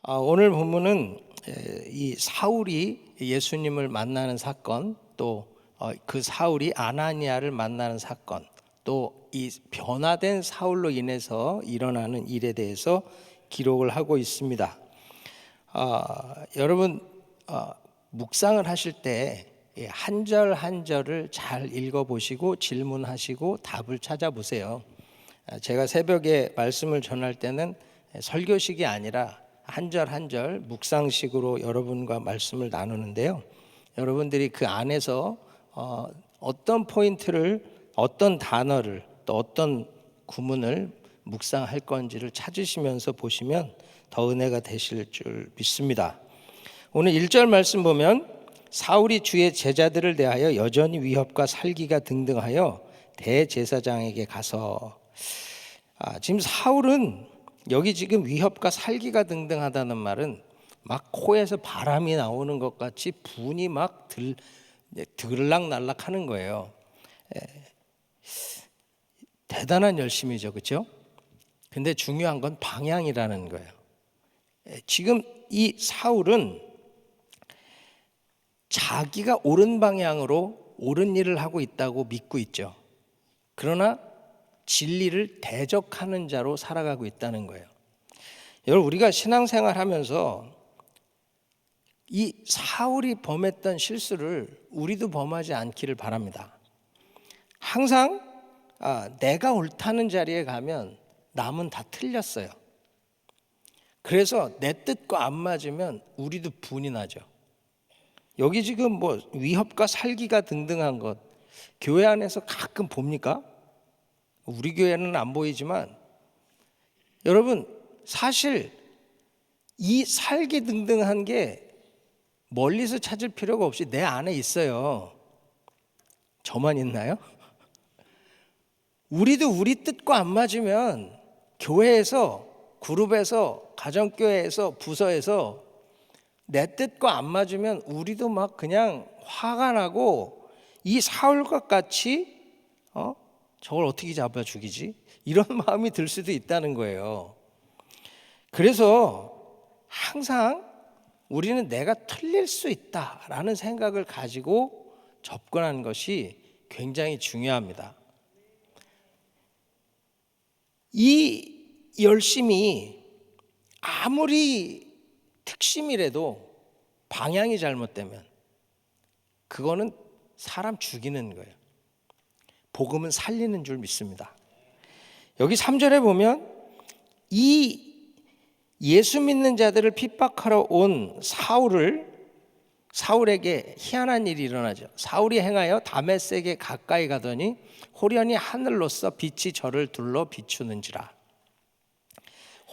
오늘 본문은 이 사울이 예수님을 만나는 사건, 또 그 사울이 아나니아를 만나는 사건, 또 이 변화된 사울로 인해서 일어나는 일에 대해서 기록을 하고 있습니다. 여러분 묵상을 하실 때 한 절 한 절을 잘 읽어보시고 질문하시고 답을 찾아보세요. 제가 새벽에 말씀을 전할 때는 설교식이 아니라 한 절 한 절 묵상식으로 여러분과 말씀을 나누는데요. 여러분들이 그 안에서 어떤 포인트를, 어떤 단어를, 또 어떤 구문을 묵상할 건지를 찾으시면서 보시면 더 은혜가 되실 줄 믿습니다. 오늘 1절 말씀 보면 사울이 주의 제자들을 대하여 여전히 위협과 살기가 등등하여 대제사장에게 가서 지금 사울은 여기 지금 위협과 살기가 등등하다는 말은 막 코에서 바람이 나오는 것 같이 분이 막 들락날락 하는 거예요. 대단한 열심이죠, 그렇죠? 근데 중요한 건 방향이라는 거예요. 지금 이 사울은 자기가 옳은 방향으로 옳은 일을 하고 있다고 믿고 있죠. 그러나 진리를 대적하는 자로 살아가고 있다는 거예요. 여러분, 우리가 신앙생활 하면서 이 사울이 범했던 실수를 우리도 범하지 않기를 바랍니다. 항상 내가 옳다는 자리에 가면 남은 다 틀렸어요. 그래서 내 뜻과 안 맞으면 우리도 분이 나죠. 여기 지금 뭐 위협과 살기가 등등한 것, 교회 안에서 가끔 봅니까? 우리 교회는 안 보이지만 여러분, 사실 이 살기 등등한 게 멀리서 찾을 필요가 없이 내 안에 있어요. 저만 있나요? 우리도 우리 뜻과 안 맞으면 교회에서, 그룹에서, 가정교회에서, 부서에서 내 뜻과 안 맞으면 우리도 막 그냥 화가 나고 이 사울과 같이 저걸 어떻게 잡아 죽이지? 이런 마음이 들 수도 있다는 거예요. 그래서 항상 우리는 내가 틀릴 수 있다라는 생각을 가지고 접근하는 것이 굉장히 중요합니다. 이 열심이 아무리 특심이라도 방향이 잘못되면 그거는 사람 죽이는 거예요. 복음은 살리는 줄 믿습니다. 여기 3절에 보면 이 예수 믿는 자들을 핍박하러 온 사울에게 희한한 일이 일어나죠. 사울이 행하여 다메섹에 가까이 가더니 호련히 하늘로서 빛이 저를 둘러 비추는지라.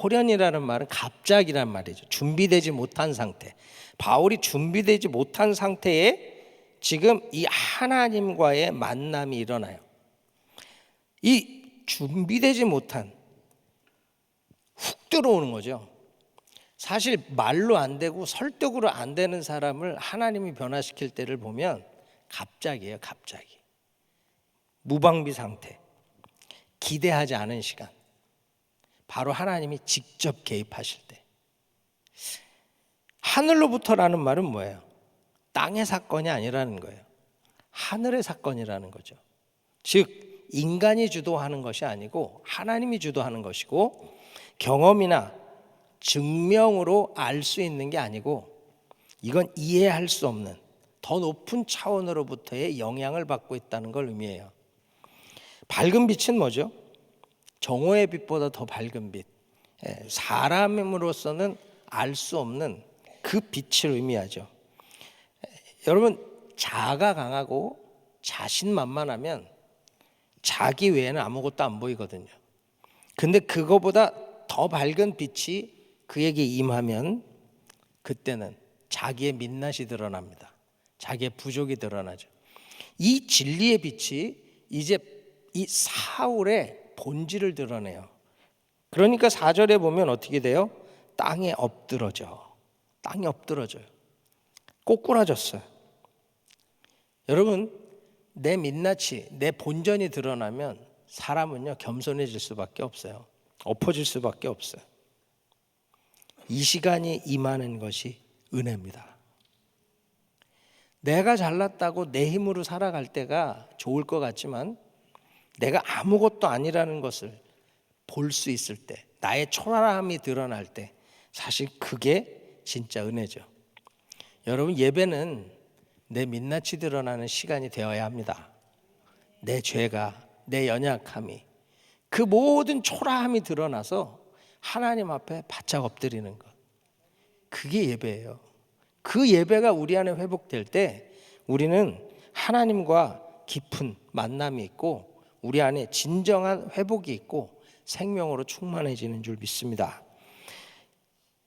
호련이라는 말은 갑자기란 말이죠. 준비되지 못한 상태. 바울이 준비되지 못한 상태에 지금 이 하나님과의 만남이 일어나요. 이 준비되지 못한, 훅 들어오는 거죠. 사실 말로 안 되고 설득으로 안 되는 사람을 하나님이 변화시킬 때를 보면 갑자기예요, 갑자기. 무방비 상태, 기대하지 않은 시간, 바로 하나님이 직접 개입하실 때. 하늘로부터라는 말은 뭐예요? 땅의 사건이 아니라는 거예요. 하늘의 사건이라는 거죠. 즉 인간이 주도하는 것이 아니고 하나님이 주도하는 것이고, 경험이나 증명으로 알 수 있는 게 아니고 이건 이해할 수 없는 더 높은 차원으로부터의 영향을 받고 있다는 걸 의미해요. 밝은 빛은 뭐죠? 정오의 빛보다 더 밝은 빛, 사람으로서는 알 수 없는 그 빛을 의미하죠. 여러분, 자아가 강하고 자신만만하면 자기 외에는 아무것도 안 보이거든요. 근데 그거보다 더 밝은 빛이 그에게 임하면 그때는 자기의 민낯이 드러납니다. 자기의 부족이 드러나죠. 이 진리의 빛이 이제 이 사울의 본질을 드러내요. 그러니까 4절에 보면 어떻게 돼요? 땅에 엎드러져. 땅에 엎드러져요. 꼬꾸라졌어요. 여러분, 내 민낯이, 내 본전이 드러나면 사람은요 겸손해질 수밖에 없어요. 엎어질 수밖에 없어요. 이 시간이 임하는 것이 은혜입니다. 내가 잘났다고 내 힘으로 살아갈 때가 좋을 것 같지만 내가 아무것도 아니라는 것을 볼 수 있을 때, 나의 초라함이 드러날 때, 사실 그게 진짜 은혜죠. 여러분, 예배는 내 민낯이 드러나는 시간이 되어야 합니다. 내 죄가, 내 연약함이, 그 모든 초라함이 드러나서 하나님 앞에 바짝 엎드리는 것, 그게 예배예요. 그 예배가 우리 안에 회복될 때 우리는 하나님과 깊은 만남이 있고 우리 안에 진정한 회복이 있고 생명으로 충만해지는 줄 믿습니다.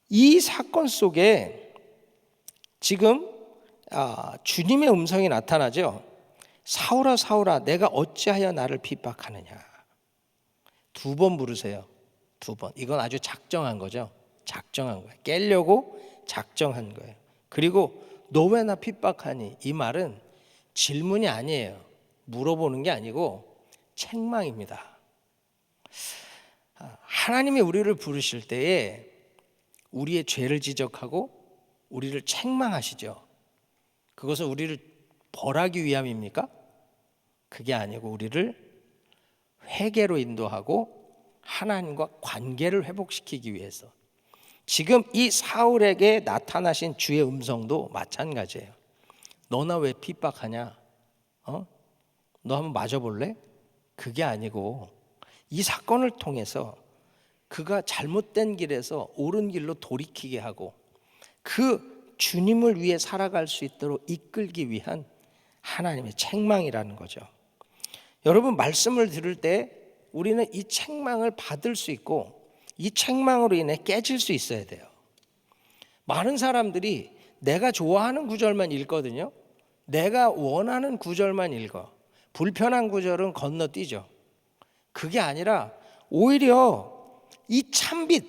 이 사건 속에 지금 주님의 음성이 나타나죠. 사울아 사울아 내가 어찌하여 나를 핍박하느냐. 2번 부르세요. 2번. 이건 아주 작정한 거죠. 작정한 거예요. 깨려고 작정한 거예요. 그리고 너 왜 나 핍박하니? 이 말은 질문이 아니에요. 물어보는 게 아니고 책망입니다. 하나님이 우리를 부르실 때에 우리의 죄를 지적하고 우리를 책망하시죠. 그것은 우리를 벌하기 위함입니까? 그게 아니고 우리를 회개로 인도하고 하나님과 관계를 회복시키기 위해서. 지금 이 사울에게 나타나신 주의 음성도 마찬가지예요. 너나 왜 핍박하냐? 너 한번 맞아볼래? 그게 아니고 이 사건을 통해서 그가 잘못된 길에서 옳은 길로 돌이키게 하고 그 주님을 위해 살아갈 수 있도록 이끌기 위한 하나님의 책망이라는 거죠. 여러분, 말씀을 들을 때 우리는 이 책망을 받을 수 있고 이 책망으로 인해 깨질 수 있어야 돼요. 많은 사람들이 내가 좋아하는 구절만 읽거든요. 내가 원하는 구절만 읽어. 불편한 구절은 건너뛰죠. 그게 아니라 오히려 이 참빛,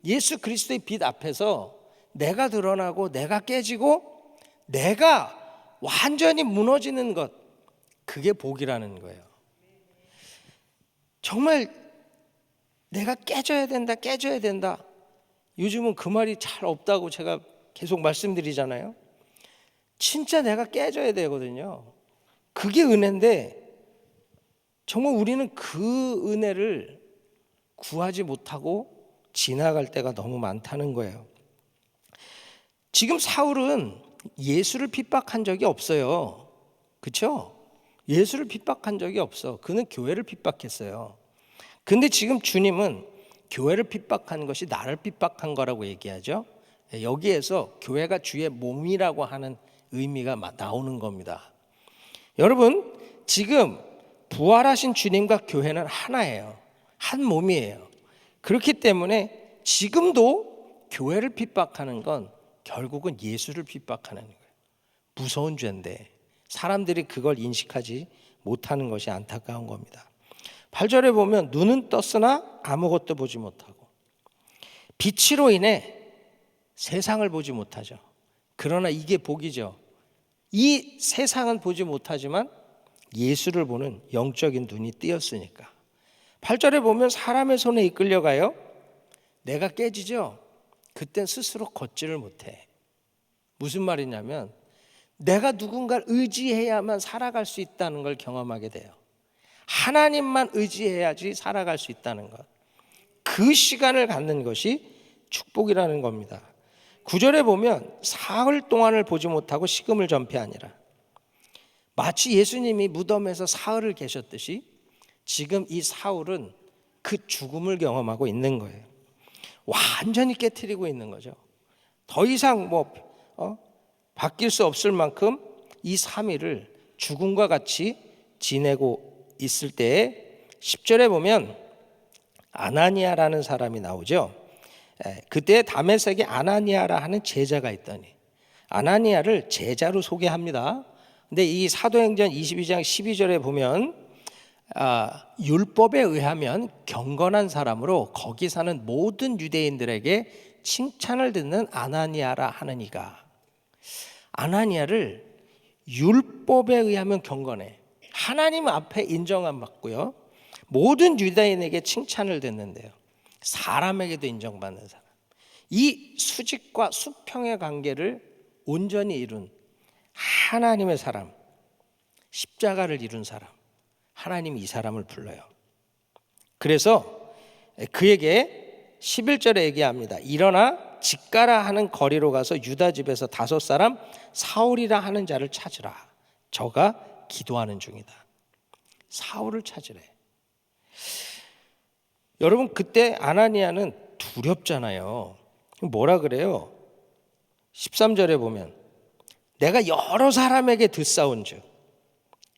예수 그리스도의 빛 앞에서 내가 드러나고 내가 깨지고 내가 완전히 무너지는 것, 그게 복이라는 거예요. 정말 내가 깨져야 된다, 깨져야 된다. 요즘은 그 말이 잘 없다고 제가 계속 말씀드리잖아요. 진짜 내가 깨져야 되거든요. 그게 은혜인데 정말 우리는 그 은혜를 구하지 못하고 지나갈 때가 너무 많다는 거예요. 지금 사울은 예수를 핍박한 적이 없어요. 그렇죠? 예수를 핍박한 적이 없어. 그는 교회를 핍박했어요. 근데 지금 주님은 교회를 핍박한 것이 나를 핍박한 거라고 얘기하죠. 여기에서 교회가 주의 몸이라고 하는 의미가 나오는 겁니다. 여러분, 지금 부활하신 주님과 교회는 하나예요. 한 몸이에요. 그렇기 때문에 지금도 교회를 핍박하는 건 결국은 예수를 핍박하는 거예요. 무서운 죄인데 사람들이 그걸 인식하지 못하는 것이 안타까운 겁니다. 8절에 보면 눈은 떴으나 아무것도 보지 못하고 빛으로 인해 세상을 보지 못하죠. 그러나 이게 복이죠. 이 세상은 보지 못하지만 예수를 보는 영적인 눈이 띄었으니까. 8절에 보면 사람의 손에 이끌려가요. 내가 깨지죠. 그땐 스스로 걷지를 못해. 무슨 말이냐면 내가 누군가를 의지해야만 살아갈 수 있다는 걸 경험하게 돼요. 하나님만 의지해야지 살아갈 수 있다는 것, 그 시간을 갖는 것이 축복이라는 겁니다. 9절에 보면 사흘 동안을 보지 못하고 식음을 전폐하니라. 마치 예수님이 무덤에서 사흘을 계셨듯이 지금 이 사울은 그 죽음을 경험하고 있는 거예요. 완전히 깨트리고 있는 거죠. 더 이상 바뀔 수 없을 만큼 이 3일을 죽음과 같이 지내고 있을 때에 10절에 보면 아나니아라는 사람이 나오죠. 그때 다메섹에 아나니아라 하는 제자가 있더니 아나니아를 제자로 소개합니다. 근데 이 사도행전 22장 12절에 보면 율법에 의하면 경건한 사람으로 거기 사는 모든 유대인들에게 칭찬을 듣는 아나니아라 하는 이가, 아나니아를 율법에 의하면 경건해, 하나님 앞에 인정함 받고요, 모든 유대인에게 칭찬을 듣는데요, 사람에게도 인정받는 사람. 이 수직과 수평의 관계를 온전히 이룬 하나님의 사람, 십자가를 이룬 사람, 하나님이 이 사람을 불러요. 그래서 그에게 11절에 얘기합니다. 일어나 직가라 하는 거리로 가서 유다 집에서 5사람 사울이라 하는 자를 찾으라. 저가 기도하는 중이다. 사울을 찾으래. 여러분, 그때 아나니아는 두렵잖아요. 뭐라 그래요? 13절에 보면 내가 여러 사람에게 듣사온즉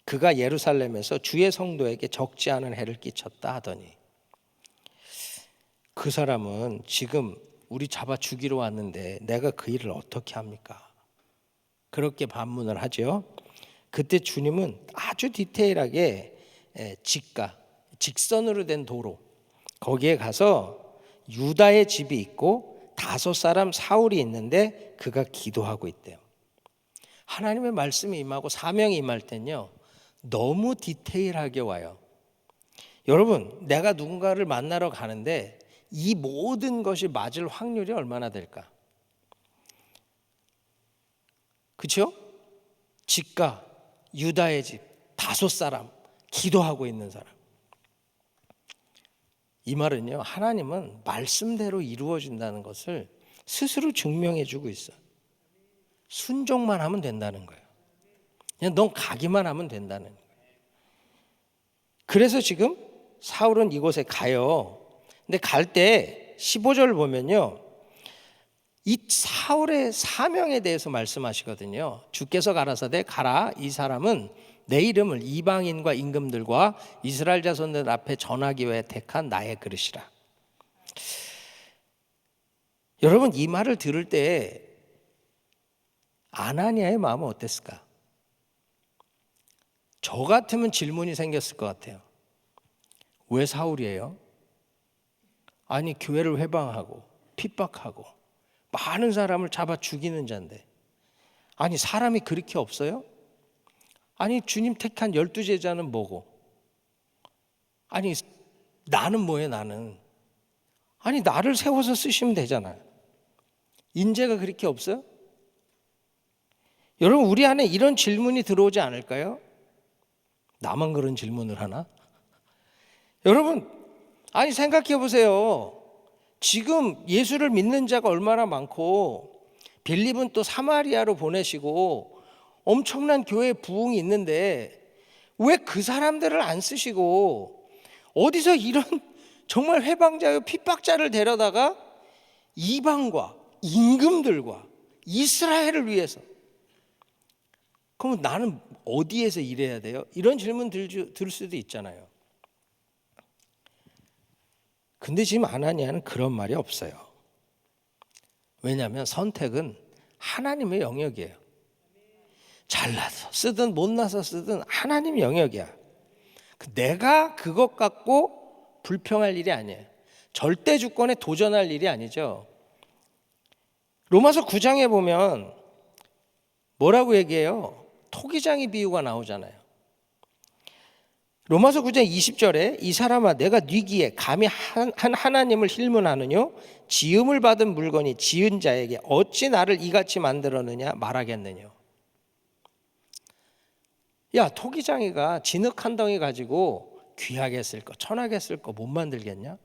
그가 예루살렘에서 주의 성도에게 적지 않은 해를 끼쳤다 하더니, 그 사람은 지금 우리 잡아 죽이러 왔는데 내가 그 일을 어떻게 합니까? 그렇게 반문을 하죠. 그때 주님은 아주 디테일하게 직선으로 된 도로, 거기에 가서 유다의 집이 있고 5사람 사울이 있는데 그가 기도하고 있대요. 하나님의 말씀이 임하고 사명이 임할 땐요, 너무 디테일하게 와요. 여러분, 내가 누군가를 만나러 가는데 이 모든 것이 맞을 확률이 얼마나 될까? 그렇죠? 직가, 유다의 집, 5사람, 기도하고 있는 사람. 이 말은요, 하나님은 말씀대로 이루어진다는 것을 스스로 증명해 주고 있어요. 순종만 하면 된다는 거예요. 그냥 넌 가기만 하면 된다는 거예요. 그래서 지금 사울은 이곳에 가요. 근데 갈 때 15절 보면요, 이 사울의 사명에 대해서 말씀하시거든요. 주께서 가라사대 가라, 이 사람은 내 이름을 이방인과 임금들과 이스라엘 자손들 앞에 전하기 위해 택한 나의 그릇이라. 여러분, 이 말을 들을 때 아나니아의 마음은 어땠을까? 저 같으면 질문이 생겼을 것 같아요. 왜 사울이에요? 아니, 교회를 회방하고 핍박하고 많은 사람을 잡아 죽이는 자인데, 아니 사람이 그렇게 없어요? 아니 주님 택한 12제자는 뭐고? 아니 나는 뭐예요? 나는 아니 나를 세워서 쓰시면 되잖아요. 인재가 그렇게 없어요? 여러분, 우리 안에 이런 질문이 들어오지 않을까요? 나만 그런 질문을 하나? 여러분, 아니 생각해 보세요. 지금 예수를 믿는 자가 얼마나 많고, 빌립은 또 사마리아로 보내시고 엄청난 교회 부흥이 있는데 왜 그 사람들을 안 쓰시고 어디서 이런 정말 회방자요 핍박자를 데려다가 이방과 임금들과 이스라엘을 위해서, 그럼 나는 어디에서 일해야 돼요? 이런 질문 들 수도 있잖아요. 근데 지금 아나니아는 그런 말이 없어요. 왜냐하면 선택은 하나님의 영역이에요. 잘나서 쓰든 못나서 쓰든 하나님의 영역이야. 내가 그것 갖고 불평할 일이 아니에요. 절대 주권에 도전할 일이 아니죠. 로마서 9장에 보면 뭐라고 얘기해요? 토기장이 비유가 나오잖아요. 로마서 9장 20절에 이 사람아 내가 뉘기에 감히 하나님을 힐문하느뇨? 지음을 받은 물건이 지은 자에게 어찌 나를 이같이 만들었느냐 말하겠느뇨? 야, 토기장이가 진흙 한 덩이 가지고 귀하게 쓸 거, 천하게 쓸 거 못 만들겠냐?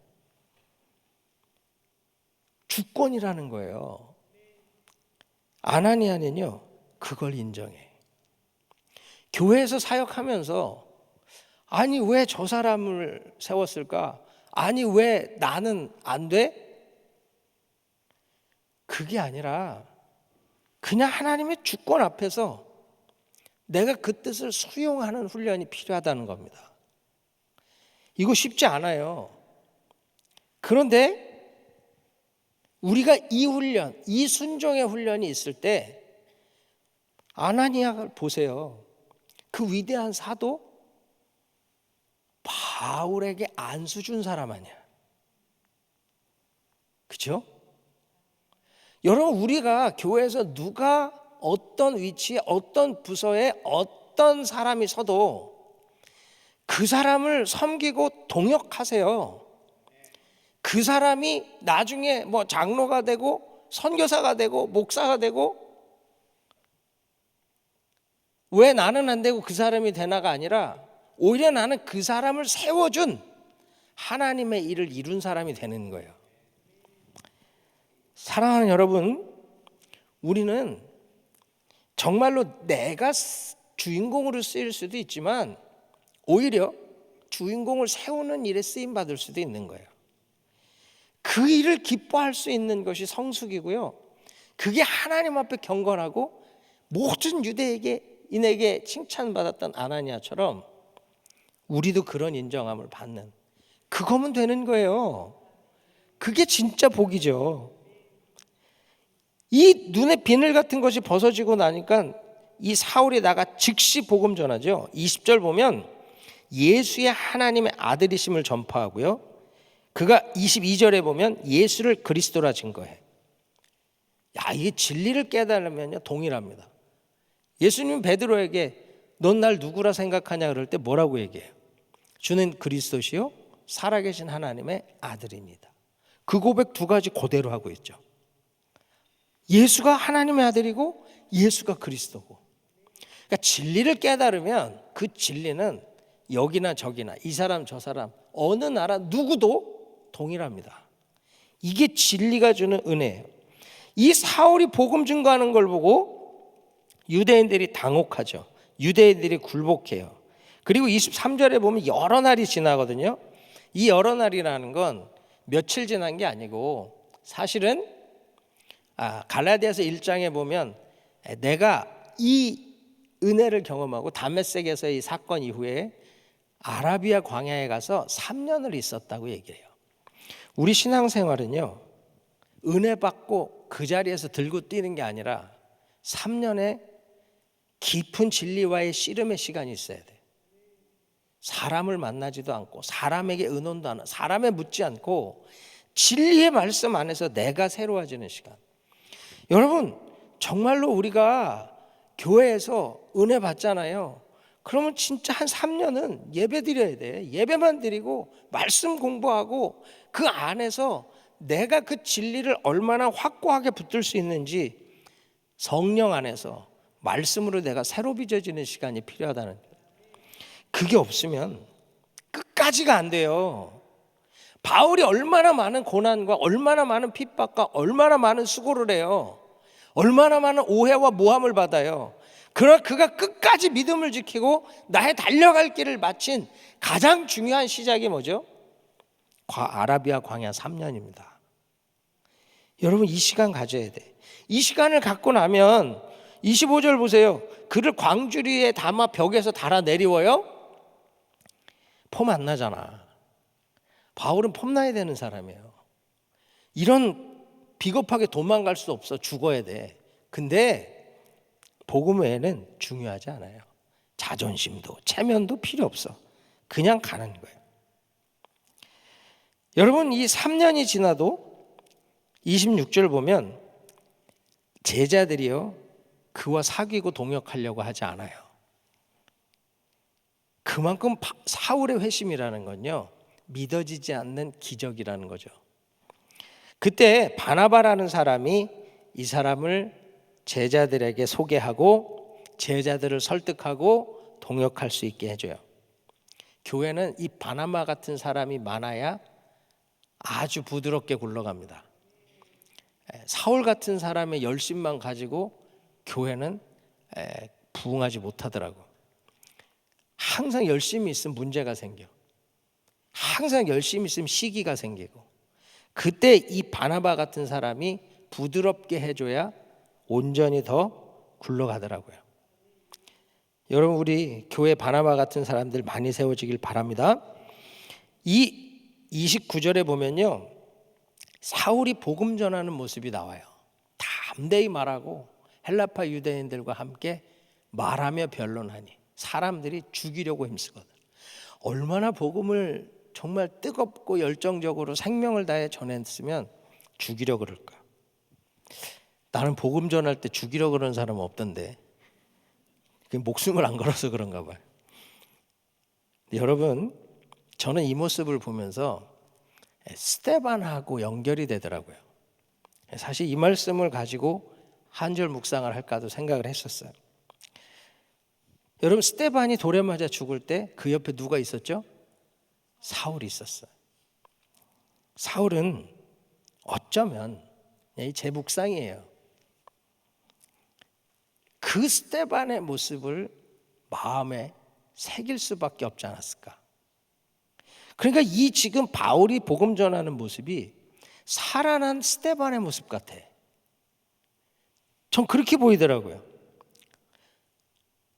주권이라는 거예요. 아나니아는요, 그걸 인정해. 교회에서 사역하면서 아니 왜 저 사람을 세웠을까? 아니 왜 나는 안 돼? 그게 아니라 그냥 하나님의 주권 앞에서 내가 그 뜻을 수용하는 훈련이 필요하다는 겁니다. 이거 쉽지 않아요. 그런데 우리가 이 훈련, 이 순종의 훈련이 있을 때 아나니아를 보세요. 그 위대한 사도 바울에게 안수 준 사람 아니야. 그렇죠? 여러분, 우리가 교회에서 누가 어떤 위치에 어떤 부서에 어떤 사람이 서도 그 사람을 섬기고 동역하세요. 그 사람이 나중에 뭐 장로가 되고 선교사가 되고 목사가 되고, 왜 나는 안 되고 그 사람이 되나가 아니라 오히려 나는 그 사람을 세워준 하나님의 일을 이룬 사람이 되는 거예요. 사랑하는 여러분, 우리는 정말로 내가 주인공으로 쓰일 수도 있지만 오히려 주인공을 세우는 일에 쓰임 받을 수도 있는 거예요. 그 일을 기뻐할 수 있는 것이 성숙이고요, 그게 하나님 앞에 경건하고 모든 유대인에게 칭찬받았던 아나니아처럼 우리도 그런 인정함을 받는, 그거면 되는 거예요. 그게 진짜 복이죠. 이 눈에 비늘 같은 것이 벗어지고 나니까 이 사울이 나가 즉시 복음 전하죠. 20절 보면 예수의 하나님의 아들이심을 전파하고요, 그가 22절에 보면 예수를 그리스도라 증거해. 이게 진리를 깨달으면요 동일합니다. 예수님은 베드로에게 넌 날 누구라 생각하냐 그럴 때 뭐라고 얘기해요? 주는 그리스도시요 살아계신 하나님의 아들입니다. 그 고백 두 가지 그대로 하고 있죠. 예수가 하나님의 아들이고 예수가 그리스도고. 그러니까 진리를 깨달으면 그 진리는 여기나 저기나 이 사람 저 사람 어느 나라 누구도 동일합니다. 이게 진리가 주는 은혜예요. 이 사울이 복음 증거하는 걸 보고 유대인들이 당혹하죠. 유대인들이 굴복해요. 그리고 23절에 보면 여러 날이 지나거든요. 이 여러 날이라는 건 며칠 지난 게 아니고 사실은 갈라디아서 1장에 보면 내가 이 은혜를 경험하고 다메섹에서 이 사건 이후에 아라비아 광야에 가서 3년을 있었다고 얘기해요. 우리 신앙생활은요, 은혜 받고 그 자리에서 들고 뛰는 게 아니라 3년의 깊은 진리와의 씨름의 시간이 있어야 돼. 사람을 만나지도 않고 사람에게 의논도 안 하고 사람에 묻지 않고 진리의 말씀 안에서 내가 새로워지는 시간. 여러분, 정말로 우리가 교회에서 은혜 받잖아요. 그러면 진짜 한 3년은 예배 드려야 돼. 예배만 드리고 말씀 공부하고 그 안에서 내가 그 진리를 얼마나 확고하게 붙들 수 있는지 성령 안에서 말씀으로 내가 새로 빚어지는 시간이 필요하다는 거예요. 그게 없으면 끝까지가 안 돼요. 바울이 얼마나 많은 고난과 얼마나 많은 핍박과 얼마나 많은 수고를 해요. 얼마나 많은 오해와 모함을 받아요. 그러나 그가 끝까지 믿음을 지키고 나의 달려갈 길을 마친 가장 중요한 시작이 뭐죠? 아라비아 광야 3년입니다. 여러분, 이 시간 가져야 돼. 이 시간을 갖고 나면 25절 보세요. 그를 광주리에 담아 벽에서 달아 내리워요. 폼 안 나잖아. 바울은 폼 나야 되는 사람이에요. 이런 비겁하게 도망갈 수 없어. 죽어야 돼. 근데 복음 외에는 중요하지 않아요. 자존심도 체면도 필요 없어. 그냥 가는 거예요. 여러분, 이 3년이 지나도 26절 보면 제자들이요 그와 사귀고 동역하려고 하지 않아요. 그만큼 사울의 회심이라는 건요 믿어지지 않는 기적이라는 거죠. 그때 바나바라는 사람이 이 사람을 제자들에게 소개하고 제자들을 설득하고 동역할 수 있게 해줘요. 교회는 이 바나바 같은 사람이 많아야 아주 부드럽게 굴러갑니다. 사울 같은 사람의 열심만 가지고 교회는 부흥하지 못하더라고. 항상 열심히 있으면 문제가 생겨. 항상 열심히 있으면 시기가 생기고. 그때 이 바나바 같은 사람이 부드럽게 해줘야 온전히 더 굴러가더라고요. 여러분, 우리 교회 바나바 같은 사람들 많이 세워지길 바랍니다. 이 29절에 보면요 사울이 복음 전하는 모습이 나와요. 담대히 말하고 헬라파 유대인들과 함께 말하며 변론하니 사람들이 죽이려고 힘쓰거든. 얼마나 복음을 정말 뜨겁고 열정적으로 생명을 다해 전했으면 죽이려고 그럴까. 나는 복음 전할 때 죽이려고 그러는 사람은 없던데 목숨을 안 걸어서 그런가 봐요. 여러분, 저는 이 모습을 보면서 스데반하고 연결이 되더라고요. 사실 이 말씀을 가지고 한 절 묵상을 할까도 생각을 했었어요. 여러분, 스데반이 돌에 맞아 죽을 때 그 옆에 누가 있었죠? 사울이 있었어요. 사울은 어쩌면 제 묵상이에요. 그 스데반의 모습을 마음에 새길 수밖에 없지 않았을까. 그러니까 이 지금 바울이 복음 전하는 모습이 살아난 스데반의 모습 같아. 전 그렇게 보이더라고요.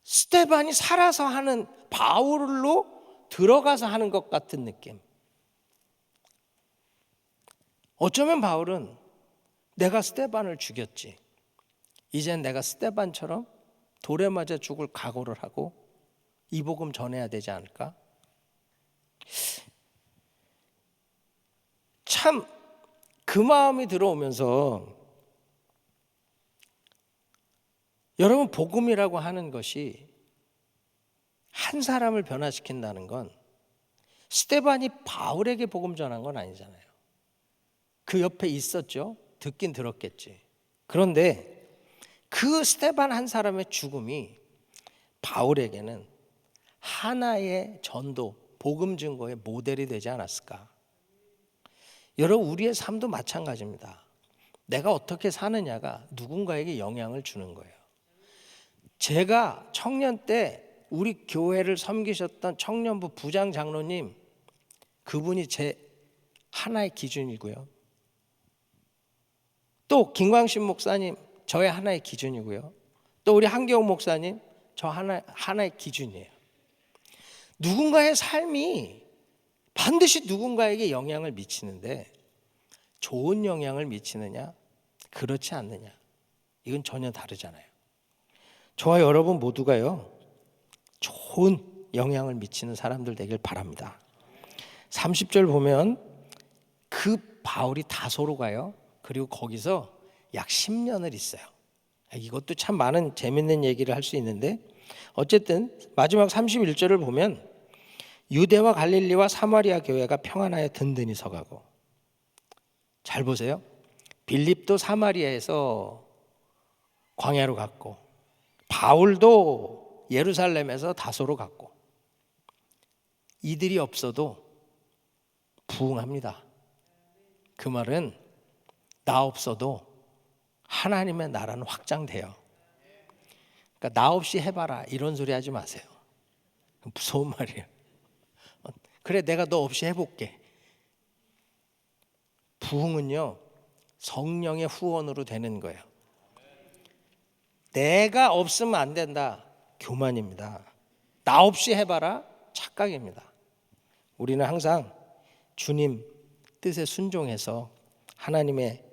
스데반이 살아서 하는, 바울로 들어가서 하는 것 같은 느낌. 어쩌면 바울은 내가 스데반을 죽였지, 이젠 내가 스데반처럼 돌에 맞아 죽을 각오를 하고 이 복음 전해야 되지 않을까? 참 그 마음이 들어오면서 여러분, 복음이라고 하는 것이 한 사람을 변화시킨다는 건 스데반이 바울에게 복음 전한 건 아니잖아요. 그 옆에 있었죠. 듣긴 들었겠지. 그런데 그 스데반 한 사람의 죽음이 바울에게는 하나의 전도, 복음 증거의 모델이 되지 않았을까. 여러분, 우리의 삶도 마찬가지입니다. 내가 어떻게 사느냐가 누군가에게 영향을 주는 거예요. 제가 청년 때 우리 교회를 섬기셨던 청년부 부장 장로님, 그분이 제 하나의 기준이고요. 또 김광신 목사님, 저의 하나의 기준이고요. 또 우리 한경호 목사님, 저 하나의 기준이에요. 누군가의 삶이 반드시 누군가에게 영향을 미치는데 좋은 영향을 미치느냐, 그렇지 않느냐, 이건 전혀 다르잖아요. 저와 여러분 모두가요, 좋은 영향을 미치는 사람들 되길 바랍니다. 30절 보면 그 바울이 다소로 가요. 그리고 거기서 약 10년을 있어요. 이것도 참 많은 재밌는 얘기를 할 수 있는데, 어쨌든 마지막 31절을 보면 유대와 갈릴리와 사마리아 교회가 평안하여 든든히 서가고, 잘 보세요. 빌립도 사마리아에서 광야로 갔고, 바울도 예루살렘에서 다소로 갔고, 이들이 없어도 부흥합니다. 그 말은 나 없어도 하나님의 나라는 확장돼요. 그러니까 나 없이 해봐라 이런 소리 하지 마세요. 무서운 말이에요. 그래, 내가 너 없이 해볼게. 부흥은요, 성령의 후원으로 되는 거예요. 내가 없으면 안 된다, 교만입니다. 나 없이 해봐라, 착각입니다. 우리는 항상 주님 뜻에 순종해서 하나님의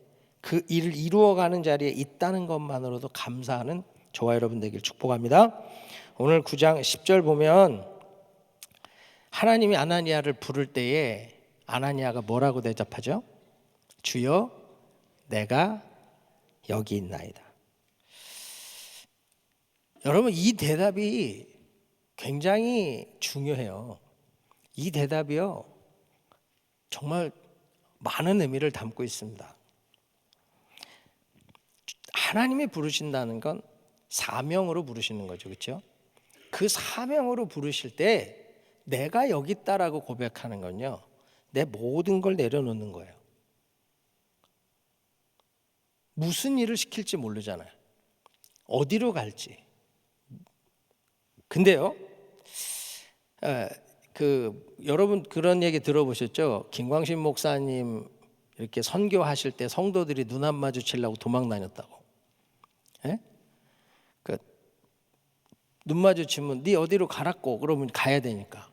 그 일을 이루어가는 자리에 있다는 것만으로도 감사하는 저와 여러분 되길 축복합니다. 오늘 9장 10절 보면 하나님이 아나니아를 부를 때에 아나니아가 뭐라고 대답하죠? 주여, 내가 여기 있나이다. 여러분, 이 대답이 굉장히 중요해요. 이 대답이요, 정말 많은 의미를 담고 있습니다. 하나님이 부르신다는 건 사명으로 부르시는 거죠, 그렇죠? 그 사명으로 부르실 때 내가 여기 있다라고 고백하는 건요, 내 모든 걸 내려놓는 거예요. 무슨 일을 시킬지 모르잖아요. 어디로 갈지. 근데요, 여러분 그런 얘기 들어보셨죠? 김광신 목사님 이렇게 선교하실 때 성도들이 눈 안 마주치려고 도망 다녔다고. 예? 눈 마주치면 네 어디로 가라고 그러면 가야 되니까.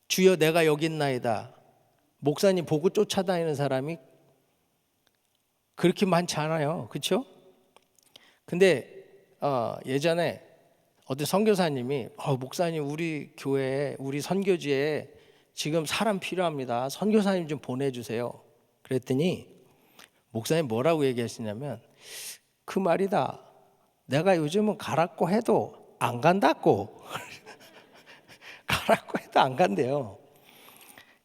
주여, 내가 여기 있나이다. 목사님 보고 쫓아다니는 사람이 그렇게 많지 않아요, 그렇죠? 근데 예전에 어떤 선교사님이 목사님, 우리 교회에, 우리 선교지에 지금 사람 필요합니다. 선교사님 좀 보내주세요. 그랬더니 목사님 뭐라고 얘기하시냐면, 그 말이다. 내가 요즘은 가라고 해도 안 간다고. 가라고 해도 안 간대요.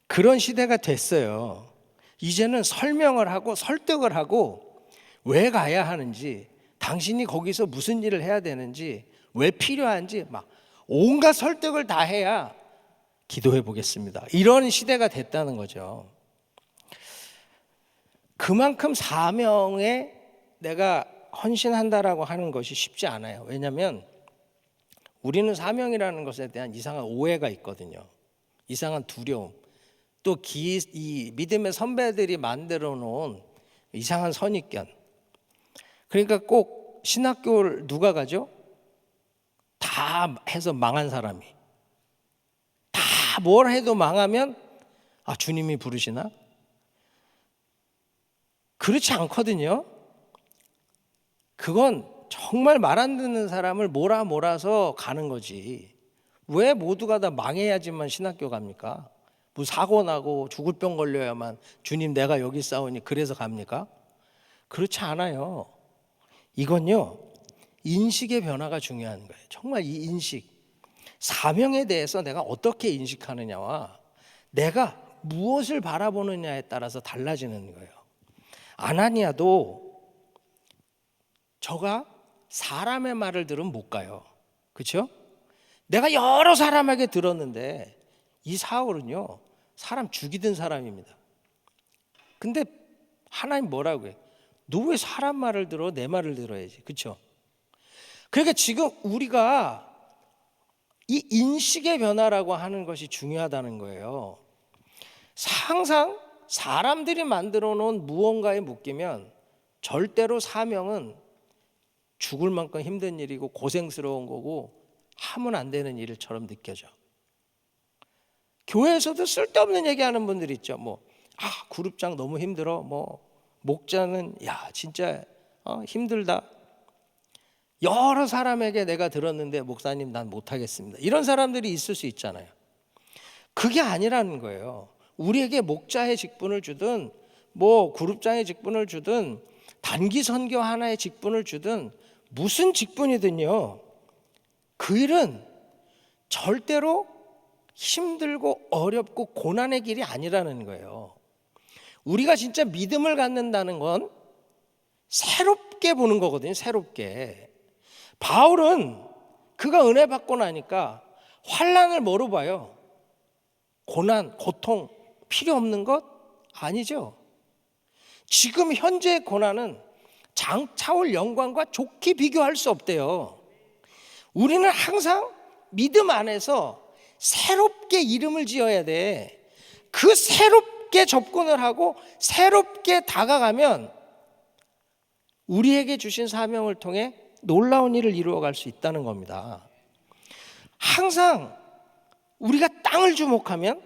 그런 시대가 됐어요. 이제는 설명을 하고 설득을 하고 왜 가야 하는지, 당신이 거기서 무슨 일을 해야 되는지, 왜 필요한지 막 온갖 설득을 다 해야 기도해 보겠습니다. 이런 시대가 됐다는 거죠. 그만큼 사명에 내가 헌신한다라고 하는 것이 쉽지 않아요. 왜냐하면 우리는 사명이라는 것에 대한 이상한 오해가 있거든요. 이상한 두려움. 또 이 믿음의 선배들이 만들어 놓은 이상한 선입견. 그러니까 꼭 신학교를 누가 가죠? 다 해서 망한 사람이. 다 뭘 해도 망하면 주님이 부르시나? 그렇지 않거든요. 그건 정말 말 안 듣는 사람을 몰아서 가는 거지. 왜 모두가 다 망해야지만 신학교 갑니까? 뭐 사고 나고 죽을 병 걸려야만 주님 내가 여기 싸우니 그래서 갑니까? 그렇지 않아요. 이건요, 인식의 변화가 중요한 거예요. 정말 이 인식, 사명에 대해서 내가 어떻게 인식하느냐와 내가 무엇을 바라보느냐에 따라서 달라지는 거예요. 아나니아도 저가 사람의 말을 들으면 못 가요. 그렇죠? 내가 여러 사람에게 들었는데 이 사울은요, 사람 죽이던 사람입니다. 근데 하나님 뭐라고 해요? 너 왜 사람 말을 들어? 내 말을 들어야지. 그렇죠? 그러니까 지금 우리가 이 인식의 변화라고 하는 것이 중요하다는 거예요. 항상 사람들이 만들어 놓은 무언가에 묶이면 절대로 사명은 죽을 만큼 힘든 일이고 고생스러운 거고 하면 안 되는 일처럼 느껴져. 교회에서도 쓸데없는 얘기하는 분들 있죠. 그룹장 너무 힘들어. 목자는 진짜 힘들다. 여러 사람에게 내가 들었는데 목사님 난 못하겠습니다. 이런 사람들이 있을 수 있잖아요. 그게 아니라는 거예요. 우리에게 목자의 직분을 주든 그룹장의 직분을 주든 단기 선교 하나의 직분을 주든 무슨 직분이든요, 그 일은 절대로 힘들고 어렵고 고난의 길이 아니라는 거예요. 우리가 진짜 믿음을 갖는다는 건 새롭게 보는 거거든요. 새롭게. 바울은 그가 은혜 받고 나니까 환난을 뭐로 봐요? 고난, 고통, 필요 없는 것? 아니죠. 지금 현재의 고난은 장차올 영광과 좋게 비교할 수 없대요. 우리는 항상 믿음 안에서 새롭게 이름을 지어야 돼. 그 새롭게 접근을 하고 새롭게 다가가면 우리에게 주신 사명을 통해 놀라운 일을 이루어갈 수 있다는 겁니다. 항상 우리가 땅을 주목하면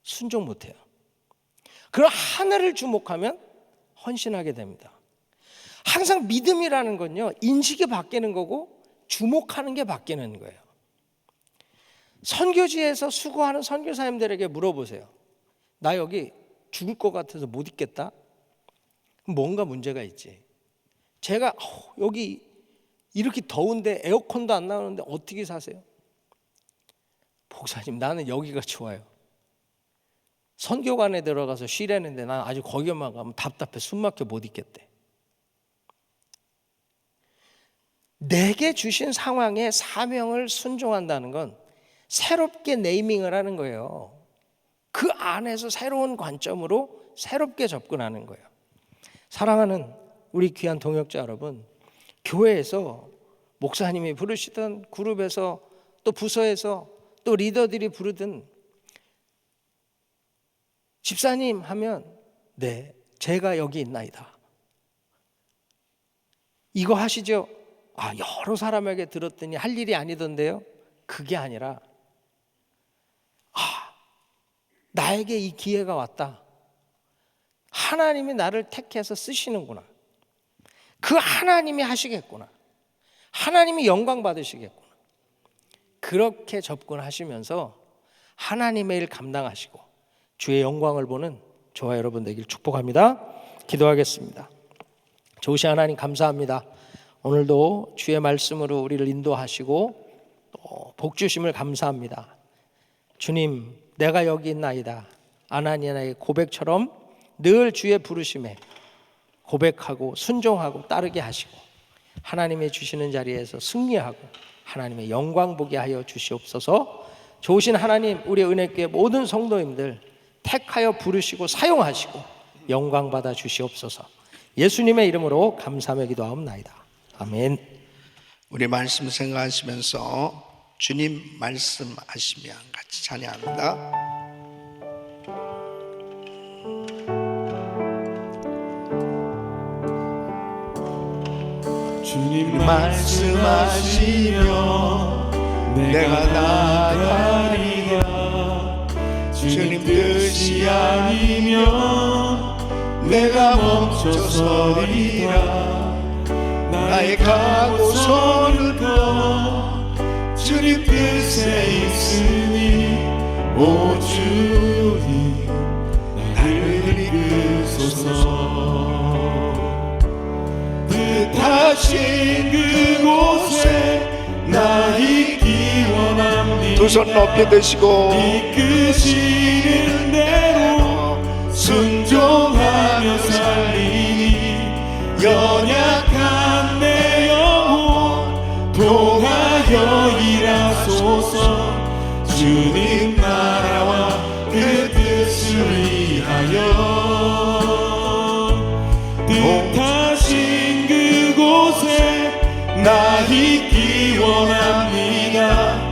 순종 못해요. 그럼 하늘을 주목하면 헌신하게 됩니다. 항상 믿음이라는 건요, 인식이 바뀌는 거고 주목하는 게 바뀌는 거예요. 선교지에서 수고하는 선교사님들에게 물어보세요. 나 여기 죽을 것 같아서 못 있겠다? 뭔가 문제가 있지. 제가 여기 이렇게 더운데 에어컨도 안 나오는데 어떻게 사세요? 목사님, 나는 여기가 좋아요. 선교관에 들어가서 쉬려는데 난 아주 거기만 가면 답답해 숨막혀 못 있겠대. 내게 주신 상황에 사명을 순종한다는 건 새롭게 네이밍을 하는 거예요. 그 안에서 새로운 관점으로 새롭게 접근하는 거예요. 사랑하는 우리 귀한 동역자 여러분, 교회에서 목사님이 부르시던 그룹에서 또 부서에서 또 리더들이 부르든 집사님 하면 네, 제가 여기 있나이다. 이거 하시죠? 여러 사람에게 들었더니 할 일이 아니던데요? 그게 아니라 나에게 이 기회가 왔다. 하나님이 나를 택해서 쓰시는구나. 그 하나님이 하시겠구나. 하나님이 영광 받으시겠구나. 그렇게 접근하시면서 하나님의 일 감당하시고 주의 영광을 보는 저와 여러분 되길 축복합니다. 기도하겠습니다. 좋으신 하나님 감사합니다. 오늘도 주의 말씀으로 우리를 인도하시고 또 복 주심을 감사합니다. 주님, 내가 여기 있나이다. 아나니아의 고백처럼 늘 주의 부르심에 고백하고 순종하고 따르게 하시고 하나님의 주시는 자리에서 승리하고 하나님의 영광 보게 하여 주시옵소서. 좋으신 하나님, 우리 은혜교회 모든 성도님들 택하여 부르시고 사용하시고 영광 받아 주시옵소서. 예수님의 이름으로 감사하며 기도하옵나이다. 아멘. 우리 말씀 생각하시면서 주님 말씀하시며 같이 찬양합니다. 주님 말씀하시며 내가 나가리라. 주님 뜻이 아니면 내가 멈춰서리라. 나의 가고서는 주님 뜻에 있으니 오 주님 나를 이끄소서. 뜻하신 그곳에 나 있기 원합니다. 두 손 높이 드시고 이끄시는 대로 순종하며 살리니 연약한 내 영혼 통하여 일하소서. 주님 나라와 그 뜻을 위하여 뜻하신 그곳에 나 있기 원합니다.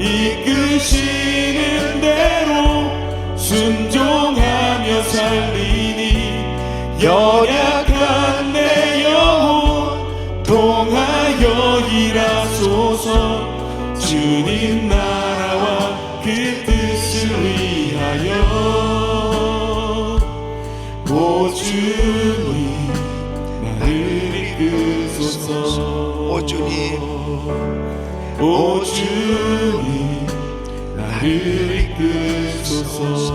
이끄시는 대로 순종하며 살리니 연약한 내 영혼 통하여 일하소서. 주님 나라와 그 뜻을 위하여 오 주님 나를 이끄소서. 오 주님, 오 주님 나를 이끄소서.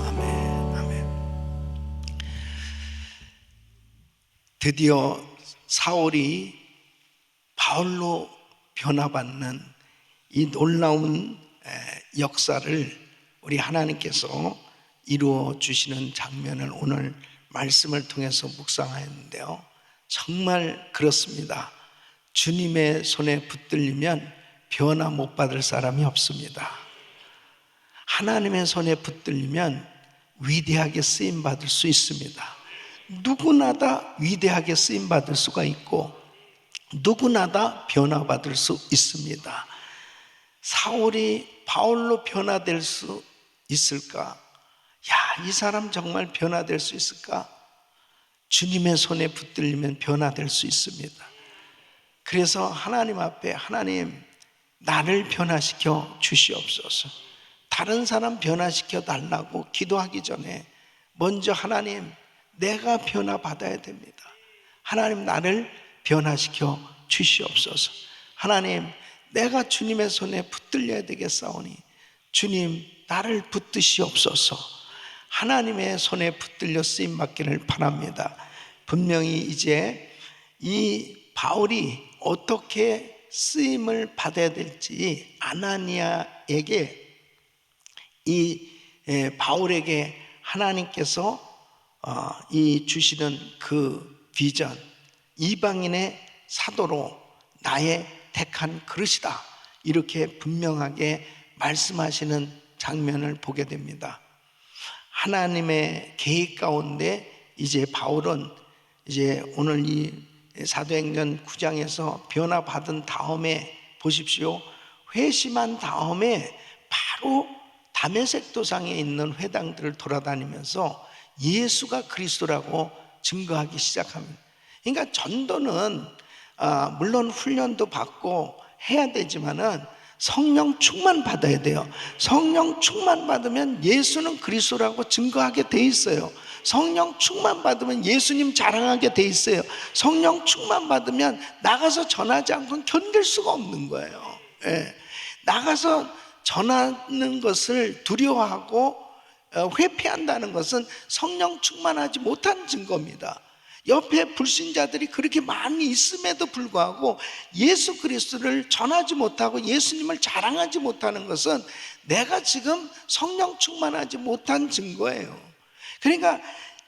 아멘. 드디어 사울이 바울로 변화받는 이 놀라운 역사를 우리 하나님께서 이루어 주시는 장면을 오늘 말씀을 통해서 묵상하였는데요, 정말 그렇습니다. 주님의 손에 붙들리면 변화 못 받을 사람이 없습니다. 하나님의 손에 붙들리면 위대하게 쓰임받을 수 있습니다. 누구나 다 위대하게 쓰임받을 수가 있고 누구나 다 변화받을 수 있습니다. 사울이 바울로 변화될 수 있을까? 이 사람 정말 변화될 수 있을까? 주님의 손에 붙들리면 변화될 수 있습니다. 그래서 하나님 앞에, 하나님 나를 변화시켜 주시옵소서. 다른 사람 변화시켜 달라고 기도하기 전에 먼저 하나님 내가 변화받아야 됩니다. 하나님 나를 변화시켜 주시옵소서. 하나님 내가 주님의 손에 붙들려야 되겠사오니 주님 나를 붙드시옵소서. 하나님의 손에 붙들려 쓰임받기를 바랍니다. 분명히 이제 이 바울이 어떻게 쓰임을 받아야 될지 아나니아에게 이 바울에게 하나님께서 이 주시는 그 비전, 이방인의 사도로 나의 택한 그릇이다, 이렇게 분명하게 말씀하시는 장면을 보게 됩니다. 하나님의 계획 가운데 이제 바울은 이제 오늘 이 사도행전 9장에서 변화받은 다음에 보십시오. 회심한 다음에 바로 다메섹 도상에 있는 회당들을 돌아다니면서 예수가 그리스도라고 증거하기 시작합니다. 그러니까 전도는 물론 훈련도 받고 해야 되지만은 성령 충만 받아야 돼요. 성령 충만 받으면 예수는 그리스도라고 증거하게 돼 있어요. 성령 충만 받으면 예수님 자랑하게 돼 있어요. 성령 충만 받으면 나가서 전하지 않고는 견딜 수가 없는 거예요. 나가서 전하는 것을 두려워하고 회피한다는 것은 성령 충만하지 못한 증거입니다. 옆에 불신자들이 그렇게 많이 있음에도 불구하고 예수 그리스도를 전하지 못하고 예수님을 자랑하지 못하는 것은 내가 지금 성령 충만하지 못한 증거예요. 그러니까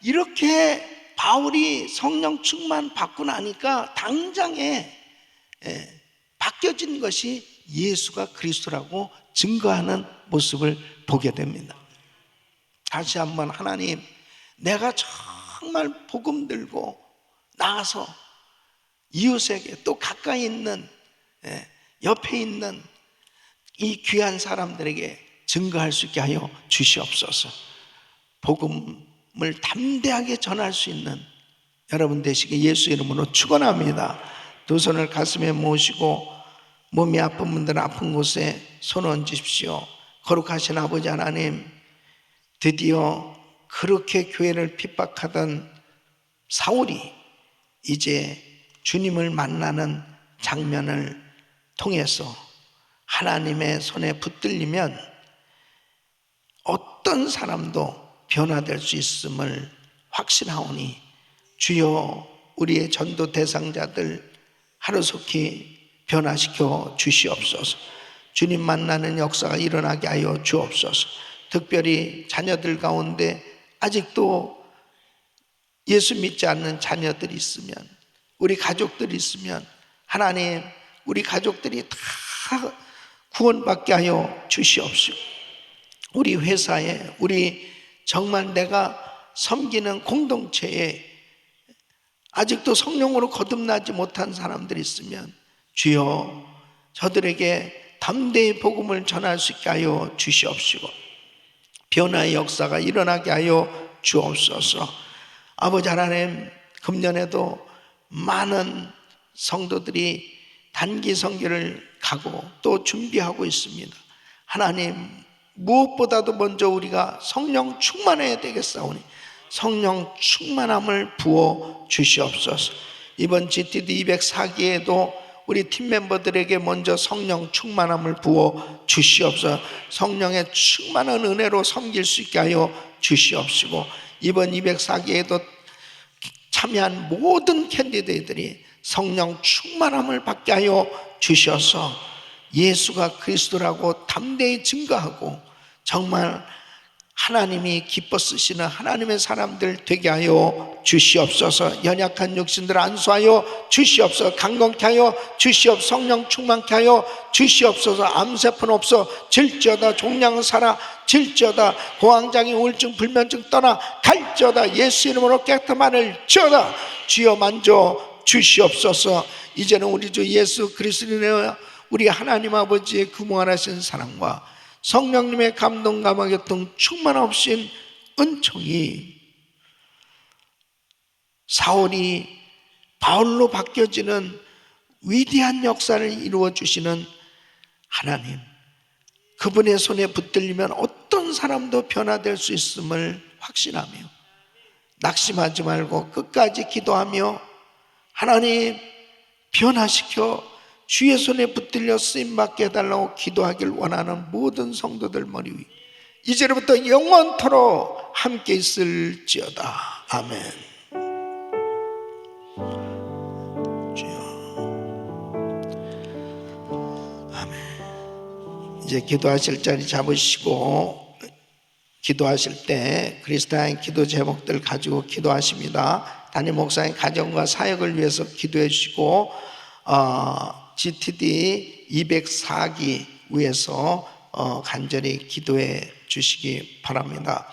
이렇게 바울이 성령 충만 받고 나니까 당장에 바뀌어진 것이 예수가 그리스도라고 증거하는 모습을 보게 됩니다. 다시 한번 하나님, 내가 정말 복음 들고 나가서 이웃에게 또 가까이 있는 옆에 있는 이 귀한 사람들에게 증거할 수 있게 하여 주시옵소서. 복음을 담대하게 전할 수 있는 여러분 되시게 예수 이름으로 축원합니다. 두 손을 가슴에 모시고 몸이 아픈 분들은 아픈 곳에 손 얹으십시오. 거룩하신 아버지 하나님, 드디어 그렇게 교회를 핍박하던 사울이 이제 주님을 만나는 장면을 통해서 하나님의 손에 붙들리면 어떤 사람도 변화될 수 있음을 확신하오니 주여 우리의 전도 대상자들 하루속히 변화시켜 주시옵소서. 주님 만나는 역사가 일어나게 하여 주옵소서. 특별히 자녀들 가운데 아직도 예수 믿지 않는 자녀들이 있으면, 우리 가족들이 있으면 하나님, 우리 가족들이 다 구원받게 하여 주시옵시고, 우리 회사에, 우리 정말 내가 섬기는 공동체에 아직도 성령으로 거듭나지 못한 사람들이 있으면 주여 저들에게 담대히 복음을 전할 수 있게 하여 주시옵시고 변화의 역사가 일어나게 하여 주옵소서. 아버지 하나님, 금년에도 많은 성도들이 단기 선교를 가고 또 준비하고 있습니다. 하나님, 무엇보다도 먼저 우리가 성령 충만해야 되겠사오니 성령 충만함을 부어 주시옵소서. 이번 GTD 204기에도 우리 팀 멤버들에게 먼저 성령 충만함을 부어 주시옵소서. 성령의 충만한 은혜로 섬길 수 있게 하여 주시옵시고, 이번 204기에도 참여한 모든 캔디데이들이 성령 충만함을 받게 하여 주셔서 예수가 그리스도라고 담대히 증거하고 정말 하나님이 기뻐 쓰시는 하나님의 사람들 되게 하여 주시옵소서. 연약한 육신들 안수하여 주시옵소서. 강건케 하여 주시옵소서. 성령 충만케 하여 주시옵소서. 암세포는 없어 질지어다. 종양은 살아 질지어다. 공황장애 우울증 불면증 떠나 갈지어다. 예수 이름으로 깨끗한 하늘 지어다. 주여 만져 주시옵소서. 이제는 우리 주 예수 그리스도의 우리 하나님 아버지의 그 무한하신 사랑과 성령님의 감동 감화교통 충만하신 은총이 사울이 바울로 바뀌어지는 위대한 역사를 이루어 주시는 하나님, 그분의 손에 붙들리면 어떤 사람도 변화될 수 있음을 확신하며 낙심하지 말고 끝까지 기도하며 하나님 변화시켜 주의 손에 붙들려 쓰임받게 해달라고 기도하길 원하는 모든 성도들 머리 위 이제부터 영원토록 함께 있을지어다. 아멘. 주여. 아멘. 이제 기도하실 자리 잡으시고 기도하실 때 그리스도인 기도 제목들 가지고 기도하십니다. 담임 목사님 가정과 사역을 위해서 기도해 주시고 GTD 204기 위해서 간절히 기도해 주시기 바랍니다.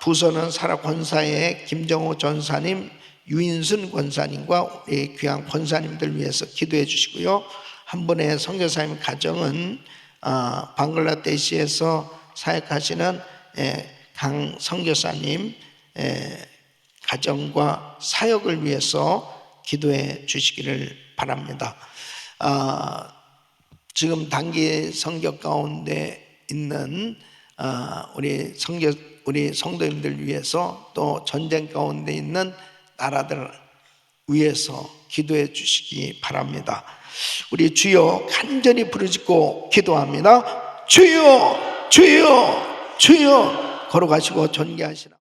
부서는 사라 권사의 김정호 전사님, 유인순 권사님과 우리 귀한 권사님들 위해서 기도해 주시고요. 한 분의 선교사님 가정은 방글라데시에서 사역하시는 강 선교사님 가정과 사역을 위해서 기도해 주시기를 바랍니다. 지금 단기 선교 가운데 있는 우리 성도님들 위해서 또 전쟁 가운데 있는 나라들 위해서 기도해 주시기 바랍니다. 우리 주여 간절히 부르짖고 기도합니다. 주여 주여 주여. 걸어가시고 전개하시라.